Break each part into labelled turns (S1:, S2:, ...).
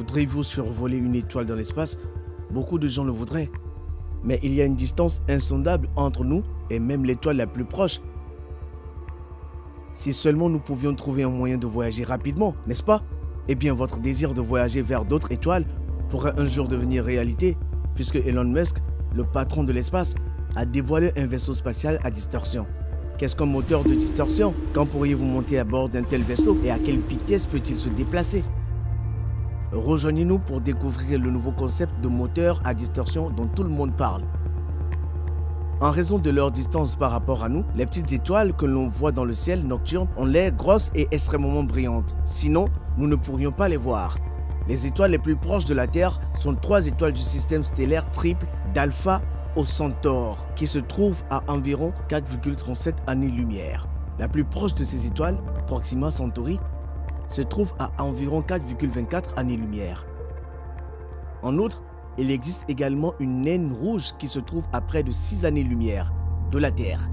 S1: Voudriez-vous survoler une étoile dans l'espace? Beaucoup de gens le voudraient. Mais il y a une distance insondable entre nous et même l'étoile la plus proche. Si seulement nous pouvions trouver un moyen de voyager rapidement, n'est-ce pas? Eh bien, votre désir de voyager vers d'autres étoiles pourrait un jour devenir réalité, puisque Elon Musk, le patron de l'espace, a dévoilé un vaisseau spatial à distorsion. Qu'est-ce qu'un moteur de distorsion? Quand pourriez-vous monter à bord d'un tel vaisseau et à quelle vitesse peut-il se déplacer? Rejoignez-nous pour découvrir le nouveau concept de moteur à distorsion dont tout le monde parle. En raison de leur distance par rapport à nous, les petites étoiles que l'on voit dans le ciel nocturne ont l'air grosses et extrêmement brillantes. Sinon, nous ne pourrions pas les voir. Les étoiles les plus proches de la Terre sont 3 étoiles du système stellaire triple d'Alpha au Centaure, qui se trouvent à environ 4,37 années-lumière. La plus proche de ces étoiles, Proxima Centauri, se trouve à environ 4,24 années-lumière. En outre, il existe également une naine rouge qui se trouve à près de 6 années-lumière de la Terre.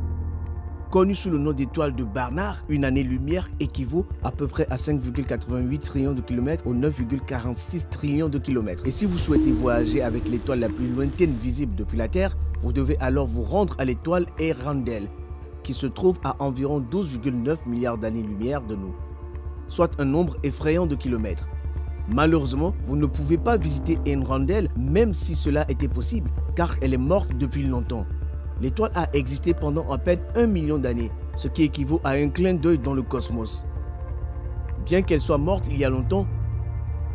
S1: Connue sous le nom d'étoile de Barnard, une année-lumière équivaut à peu près à 5,88 trillions de kilomètres ou 9,46 trillions de kilomètres. Et si vous souhaitez voyager avec l'étoile la plus lointaine visible depuis la Terre, vous devez alors vous rendre à l'étoile Earendel, qui se trouve à environ 12,9 milliards d'années-lumière de nous, soit un nombre effrayant de kilomètres. Malheureusement, vous ne pouvez pas visiter Earendel même si cela était possible, car elle est morte depuis longtemps. L'étoile a existé pendant à peine 1 million d'années, ce qui équivaut à un clin d'œil dans le cosmos. Bien qu'elle soit morte il y a longtemps,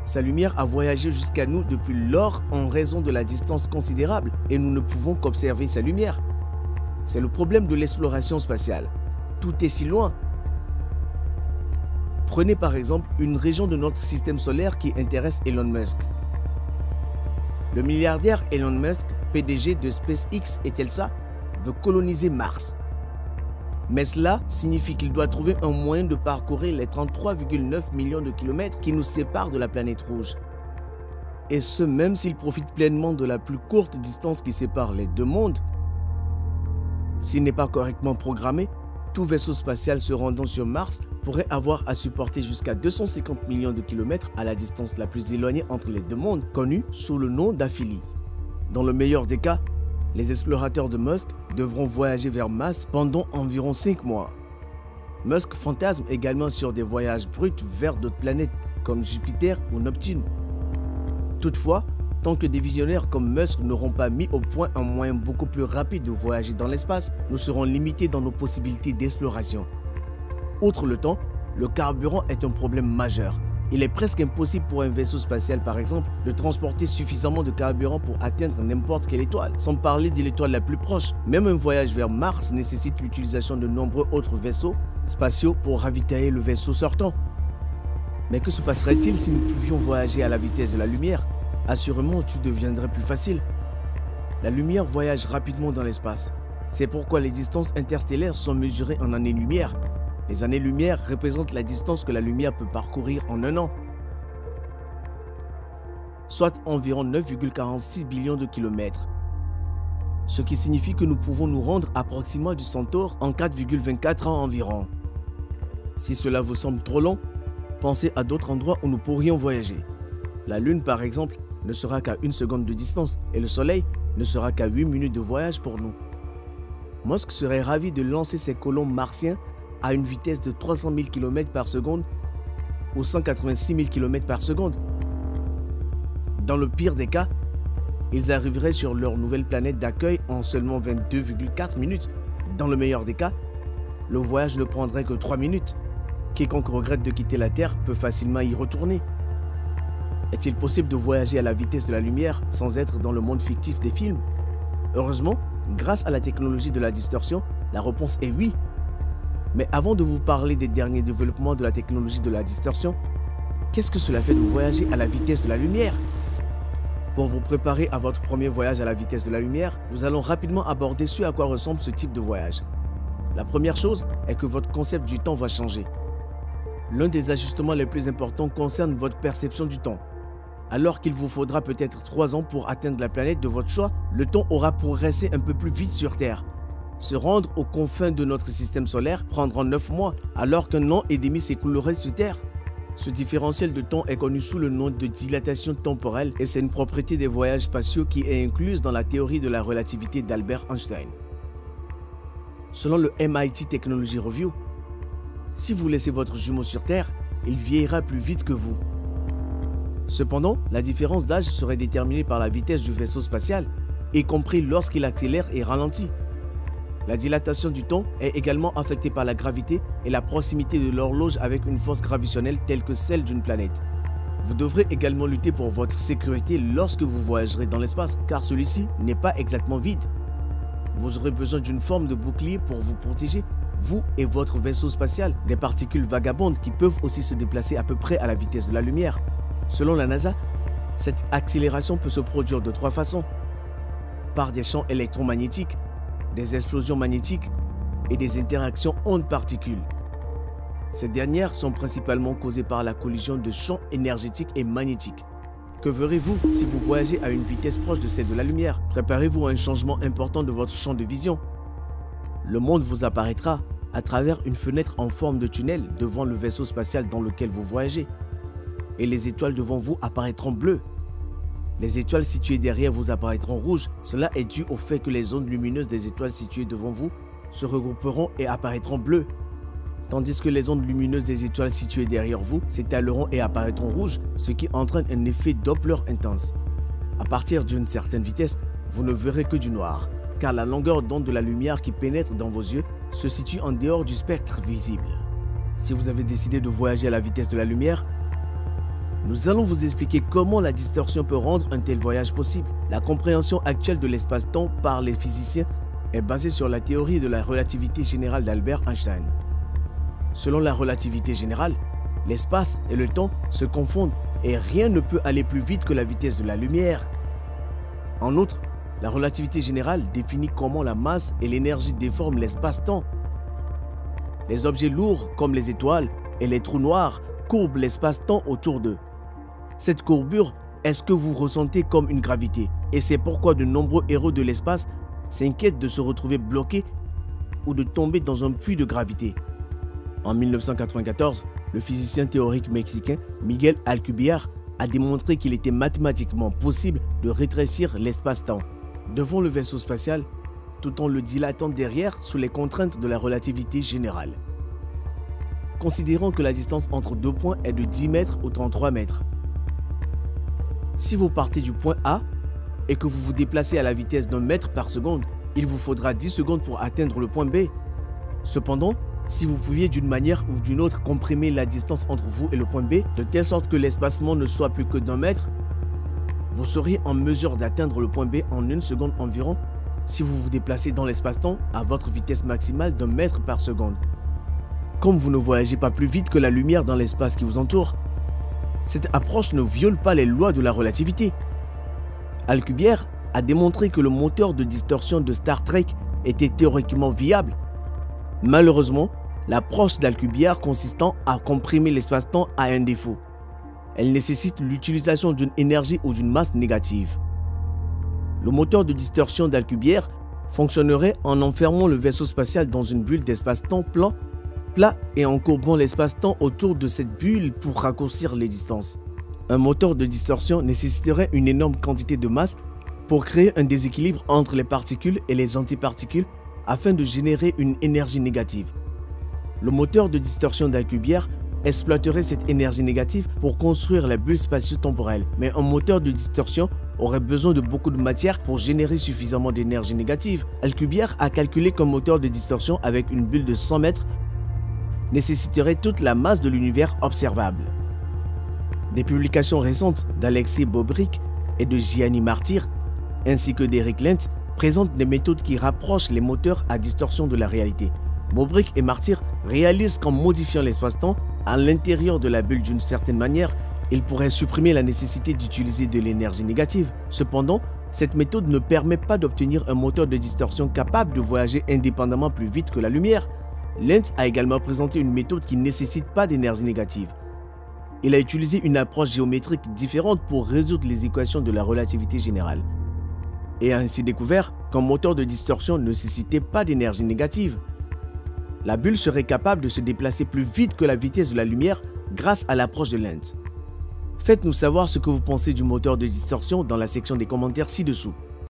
S1: sa lumière a voyagé jusqu'à nous depuis lors en raison de la distance considérable et nous ne pouvons qu'observer sa lumière. C'est le problème de l'exploration spatiale. Tout est si loin. Prenez par exemple une région de notre système solaire qui intéresse Elon Musk. Le milliardaire Elon Musk, PDG de SpaceX et Tesla, veut coloniser Mars. Mais cela signifie qu'il doit trouver un moyen de parcourir les 33,9 millions de kilomètres qui nous séparent de la planète rouge. Et ce, même s'il profite pleinement de la plus courte distance qui sépare les deux mondes. S'il n'est pas correctement programmé, tout vaisseau spatial se rendant sur Mars pourrait avoir à supporter jusqu'à 250 millions de kilomètres à la distance la plus éloignée entre les deux mondes, connue sous le nom d'Aphélie. Dans le meilleur des cas, les explorateurs de Musk devront voyager vers Mars pendant environ 5 mois. Musk fantasme également sur des voyages bruts vers d'autres planètes comme Jupiter ou Neptune. Toutefois, tant que des visionnaires comme Musk n'auront pas mis au point un moyen beaucoup plus rapide de voyager dans l'espace, nous serons limités dans nos possibilités d'exploration. Outre le temps, le carburant est un problème majeur. Il est presque impossible pour un vaisseau spatial, par exemple, de transporter suffisamment de carburant pour atteindre n'importe quelle étoile, sans parler de l'étoile la plus proche. Même un voyage vers Mars nécessite l'utilisation de nombreux autres vaisseaux spatiaux pour ravitailler le vaisseau sortant. Mais que se passerait-il si nous pouvions voyager à la vitesse de la lumière? Assurément, tout deviendrait plus facile. La lumière voyage rapidement dans l'espace. C'est pourquoi les distances interstellaires sont mesurées en années-lumière. Les années-lumière représentent la distance que la lumière peut parcourir en un an, soit environ 9,46 billions de kilomètres. Ce qui signifie que nous pouvons nous rendre à Proxima du Centaure en 4,24 ans environ. Si cela vous semble trop long, pensez à d'autres endroits où nous pourrions voyager. La Lune, par exemple, ne sera qu'à 1 seconde de distance et le Soleil ne sera qu'à 8 minutes de voyage pour nous. Musk serait ravi de lancer ses colons martiens à une vitesse de 300 000 km par seconde ou 186 000 km par seconde. Dans le pire des cas, ils arriveraient sur leur nouvelle planète d'accueil en seulement 22,4 minutes. Dans le meilleur des cas, le voyage ne prendrait que 3 minutes. Quiconque regrette de quitter la Terre peut facilement y retourner. Est-il possible de voyager à la vitesse de la lumière sans être dans le monde fictif des films? Heureusement, grâce à la technologie de la distorsion, la réponse est oui. Mais avant de vous parler des derniers développements de la technologie de la distorsion, qu'est-ce que cela fait de voyager à la vitesse de la lumière? Pour vous préparer à votre premier voyage à la vitesse de la lumière, nous allons rapidement aborder ce à quoi ressemble ce type de voyage. La première chose est que votre concept du temps va changer. L'un des ajustements les plus importants concerne votre perception du temps. Alors qu'il vous faudra peut-être 3 ans pour atteindre la planète de votre choix, le temps aura progressé un peu plus vite sur Terre. Se rendre aux confins de notre système solaire prendra 9 mois, alors qu'un an et demi s'écoulerait sur Terre. Ce différentiel de temps est connu sous le nom de dilatation temporelle et c'est une propriété des voyages spatiaux qui est incluse dans la théorie de la relativité d'Albert Einstein. Selon le MIT Technology Review, si vous laissez votre jumeau sur Terre, il vieillira plus vite que vous. Cependant, la différence d'âge serait déterminée par la vitesse du vaisseau spatial, y compris lorsqu'il accélère et ralentit. La dilatation du temps est également affectée par la gravité et la proximité de l'horloge avec une force gravitationnelle telle que celle d'une planète. Vous devrez également lutter pour votre sécurité lorsque vous voyagerez dans l'espace, car celui-ci n'est pas exactement vide. Vous aurez besoin d'une forme de bouclier pour vous protéger, vous et votre vaisseau spatial, des particules vagabondes qui peuvent aussi se déplacer à peu près à la vitesse de la lumière. Selon la NASA, cette accélération peut se produire de 3 façons. Par des champs électromagnétiques, des explosions magnétiques et des interactions ondes-particules. Ces dernières sont principalement causées par la collision de champs énergétiques et magnétiques. Que verrez-vous si vous voyagez à une vitesse proche de celle de la lumière? Préparez-vous à un changement important de votre champ de vision. Le monde vous apparaîtra à travers une fenêtre en forme de tunnel devant le vaisseau spatial dans lequel vous voyagez. Et les étoiles devant vous apparaîtront bleues. Les étoiles situées derrière vous apparaîtront rouges. Cela est dû au fait que les ondes lumineuses des étoiles situées devant vous se regrouperont et apparaîtront bleues, tandis que les ondes lumineuses des étoiles situées derrière vous s'étaleront et apparaîtront rouges, ce qui entraîne un effet Doppler intense. À partir d'une certaine vitesse, vous ne verrez que du noir, car la longueur d'onde de la lumière qui pénètre dans vos yeux se situe en dehors du spectre visible. Si vous avez décidé de voyager à la vitesse de la lumière, nous allons vous expliquer comment la distorsion peut rendre un tel voyage possible. La compréhension actuelle de l'espace-temps par les physiciens est basée sur la théorie de la relativité générale d'Albert Einstein. Selon la relativité générale, l'espace et le temps se confondent et rien ne peut aller plus vite que la vitesse de la lumière. En outre, la relativité générale définit comment la masse et l'énergie déforment l'espace-temps. Les objets lourds comme les étoiles et les trous noirs courbent l'espace-temps autour d'eux. Cette courbure est ce que vous ressentez comme une gravité et c'est pourquoi de nombreux héros de l'espace s'inquiètent de se retrouver bloqués ou de tomber dans un puits de gravité. En 1994, le physicien théorique mexicain Miguel Alcubierre a démontré qu'il était mathématiquement possible de rétrécir l'espace-temps devant le vaisseau spatial tout en le dilatant derrière sous les contraintes de la relativité générale. Considérons que la distance entre deux points est de 10 mètres ou 33 mètres. Si vous partez du point A et que vous vous déplacez à la vitesse d'1 mètre par seconde, il vous faudra 10 secondes pour atteindre le point B. Cependant, si vous pouviez d'une manière ou d'une autre comprimer la distance entre vous et le point B, de telle sorte que l'espacement ne soit plus que d'1 mètre, vous seriez en mesure d'atteindre le point B en 1 seconde environ si vous vous déplacez dans l'espace-temps à votre vitesse maximale d'1 mètre par seconde. Comme vous ne voyagez pas plus vite que la lumière dans l'espace qui vous entoure, cette approche ne viole pas les lois de la relativité. Alcubierre a démontré que le moteur de distorsion de Star Trek était théoriquement viable. Malheureusement, l'approche d'Alcubierre consistant à comprimer l'espace-temps a un défaut. Elle nécessite l'utilisation d'une énergie ou d'une masse négative. Le moteur de distorsion d'Alcubierre fonctionnerait en enfermant le vaisseau spatial dans une bulle d'espace-temps plat et en courbant l'espace-temps autour de cette bulle pour raccourcir les distances. Un moteur de distorsion nécessiterait une énorme quantité de masse pour créer un déséquilibre entre les particules et les antiparticules afin de générer une énergie négative. Le moteur de distorsion d'Alcubierre exploiterait cette énergie négative pour construire la bulle spatio-temporelle, mais un moteur de distorsion aurait besoin de beaucoup de matière pour générer suffisamment d'énergie négative. Alcubierre a calculé qu'un moteur de distorsion avec une bulle de 100 mètres nécessiterait toute la masse de l'univers observable. Des publications récentes d'Alexei Bobrik et de Gianni Martyr, ainsi que d'Eric Lentz, présentent des méthodes qui rapprochent les moteurs à distorsion de la réalité. Bobrik et Martyr réalisent qu'en modifiant l'espace-temps à l'intérieur de la bulle d'une certaine manière, ils pourraient supprimer la nécessité d'utiliser de l'énergie négative. Cependant, cette méthode ne permet pas d'obtenir un moteur de distorsion capable de voyager indépendamment plus vite que la lumière. Lentz a également présenté une méthode qui ne nécessite pas d'énergie négative. Il a utilisé une approche géométrique différente pour résoudre les équations de la relativité générale et a ainsi découvert qu'un moteur de distorsion ne nécessitait pas d'énergie négative. La bulle serait capable de se déplacer plus vite que la vitesse de la lumière grâce à l'approche de Lens. Faites-nous savoir ce que vous pensez du moteur de distorsion dans la section des commentaires ci-dessous.